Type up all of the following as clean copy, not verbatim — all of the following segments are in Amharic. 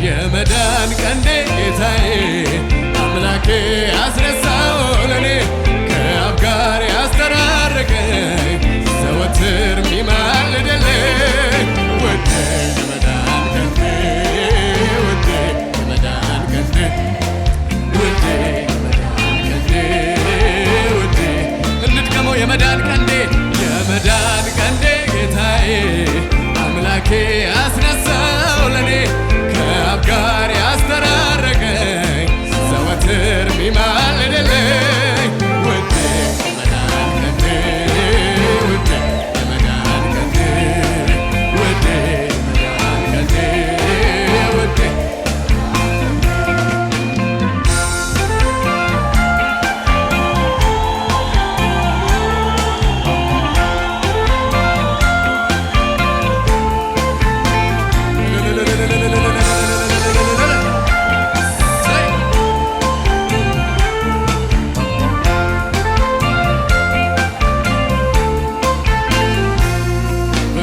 የመዳን ቀንዴ ጌታዬ አምላኬ አስነሳው ለኔ ከአብ ጋር ያስተራረቀኝ ዘወትር ሚማልድልኝ ውዴ የመዳን ቀንዴ ውዴ የመዳን ቀንዴ ውዴ የመዳን ቀንዴ ውዴ እንድገመው የመዳን ቀንዴ የመዳን ቀንዴ ጌታዬ አምላኬ አስነሳው ለኔ ከአብ ጋር ያስተራረቀኝ ዘወትር ሚማልድልኝ ውዴ የመዳን ቀንዴ ውዴ የመዳን ቀንዴ ውዴ የመዳን ቀንዴ ውዴ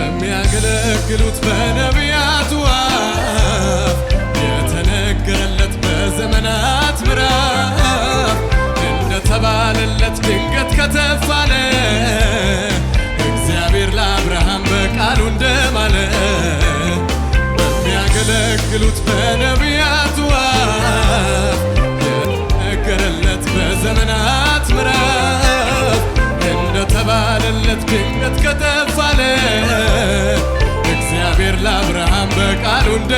በሚያገለግሉት በነቢያቱ አፍ የተነገረለት በዘመናት ምዕራፍ እንደተባለለት ድንገት ከተፍ አለ እግዚአብሔር ለአብርሃም በቃሉ እንደማለ በሚያገለግሉት በነቢያቱ አፍ የተነገረለት በዘመናት ምዕራፍ እንደተባለለት ድንገት ከተፍ አለ እግዚአብሔር ለአብርሃም በቃሉ እንደ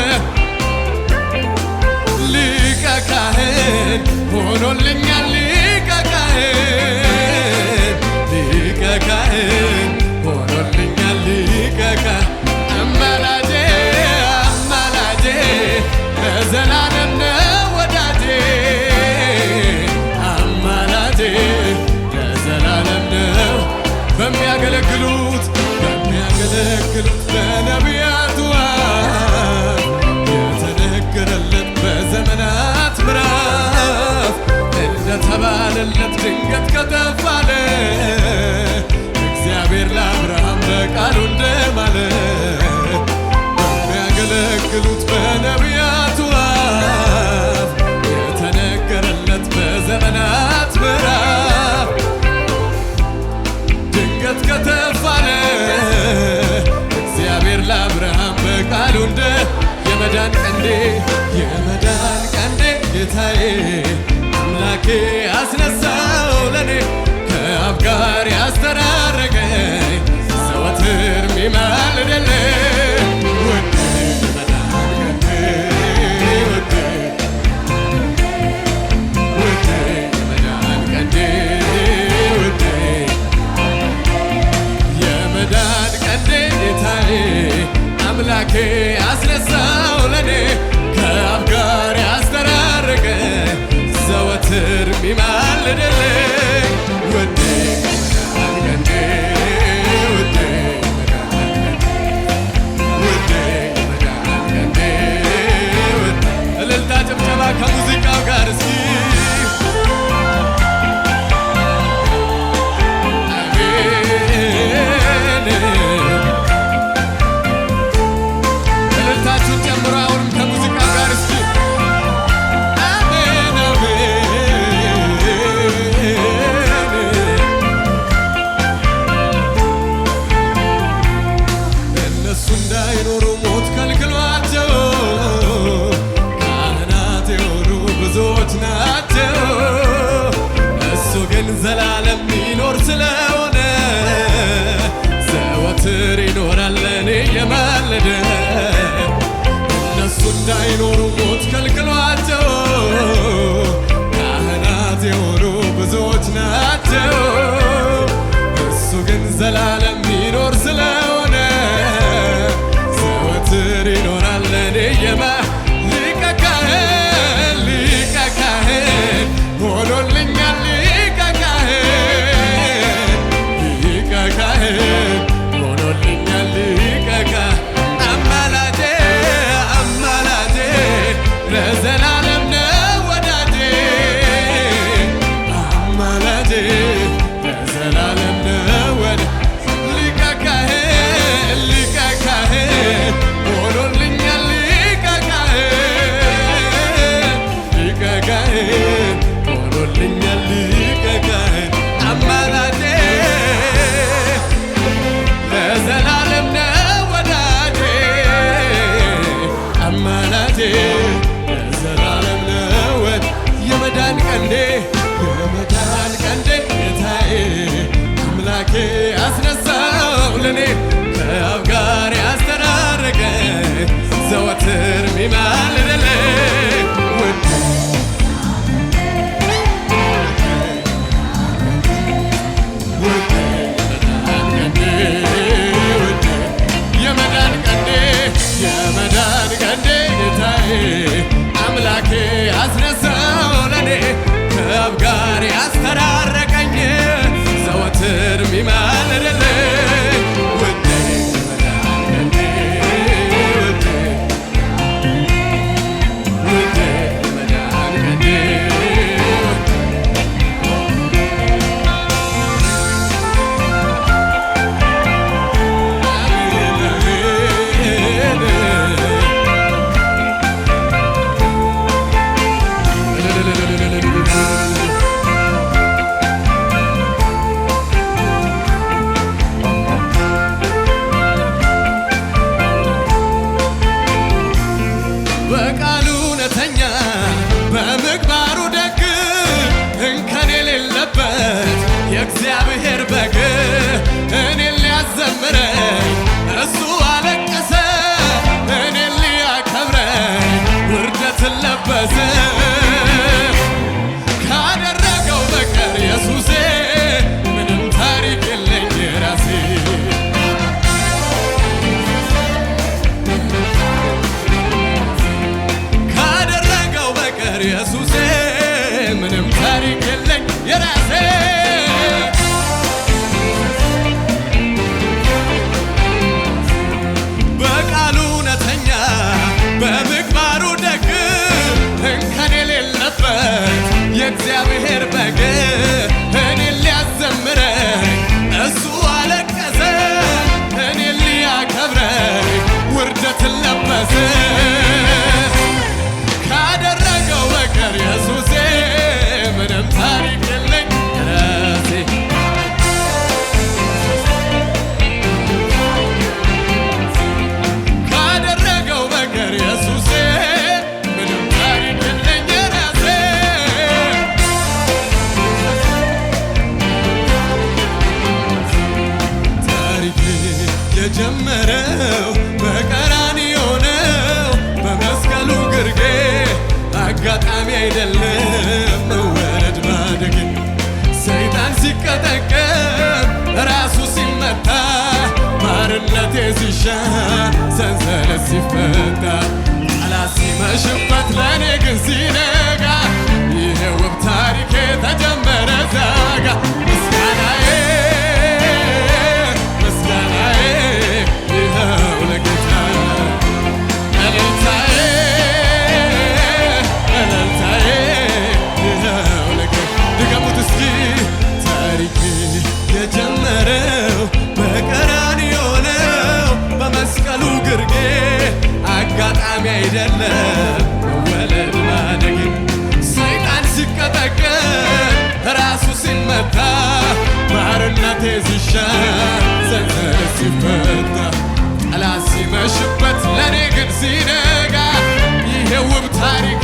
ሊቀ ካህን ሆኖልኛል ሊቀ ካህን ሊቀ ካህን ሆኖልኛል ሊቀ ካህን አማላጄ አማላጄ ለዘላለም ነው ወዳጄ አማላጄ ለዘላለም ነው በሚያገለግሉት በነቢያቱ አፍ የተነገረለት በዘመናት ምዕራፍ እንደተባለለት ድንገት ከተፍ አለ እግዚአብሔር ለአብርሃም በቃሉ እንደማለ በሚያገለግሉት በነቢያቱ አፍ የተነገረለት በዘመናት ምዕራፍ ድንገት ከተፍ አለ እግዚአብሔር ለአብርሃም በቃሉ እንደ የመዳን ቀንዴ የመዳን ቀንዴ ጌታዬ አምላኬ አስነሳው ለኔ ከአብ ጋር ያስተራረቀኝ ዘወትር ሚማልድልኝ ውዴ የመዳን ቀንዴ ውዴ ውዴ የመዳን ቀንዴ ውዴ የመዳን ቀንዴ ጌታዬ አምላኬ አስነሳው ለኔ ከአብ ጋር ያስተራረቀኝ ዘወትር ሚማልድልኝ ውዴ የመዳን ቀንዴ ቀንዴ የመዳን ቀንዴ ጌታዬ አምላኬ አስነሳው ለኔ ከአብ ጋር ያስተራረቀ ዘወትር ሚማልድልኝ ውዴ የመዳን ቀንዴ ጌታዬ አምላኬ አስነሳው ለኔ ከአብ ጋር ያስተራረቀኝ ዘወትር ሚማልድልኝ ውዴ የመዳን ቀንዴ ውዴ የመዳን ቀንዴ በቃሉ እውነተኛ በምግባሩ ደግ እንከን የሌለበት የእግዚአብሔር በግ እኔን ሊያዘምረኝ እሱ አለቀሰ እኔን ሊያከብረኝ ውርደትን ለበሰ ካደረገው በቀር ኢየሱሴ ምንም ታሪክ የለኝ ራሴ ኢየሱሴ ምንም ታሪክ የለኝ የራሴ በቃሉ እውነተኛ በምግባሩ ደግ እንከን የሌለበት የእግዚአብሔር በግ እኔን ሊያዘምረኝ እሱ አለቀሰ እኔን ሊያከብረኝ ውርደትን ለበሰ ኢየሱሴ ምንም ታሪክ የለኝ ራሴ ካደረገው በቀር ኢየሱሴ ምንም ታሪክ የለኝ ራሴ ታሪክ የጀመረው በቀራንዮ ነው በመስቀሉ ግርጌ አጋጣሚ አይደለም መወለድ ማደግ ሰይጣን ሲቀጠቀጥ ራሱ ሲመታ ባርነቴ ሲሻር ሰንሰለት ሲፈታ ጠላት ሲመሽበት ለእኔ ግን ሲነጋ ይሄ ውብ ታሪኬ ተጀመረ ዛጋ ምስጋናዬ ምስጋናዬ ይኸው ለጌታ እልልታዬ ድገሙት እስኪ ታሪክ የጀመረው በቀራንዮ ነው በመስቀሉ ግርጌ አጋጣሚ አይደለም መወለድ ማደግ ሰይጣን ሲቀጠቀጥ ራሱ ሲመታ ባርነቴ ሲሻር ሰንሰለት ሲፈታ ጠላት ሲመሽበት ለእኔ ግን ሲነጋ ይሄ ውብ ታሪክ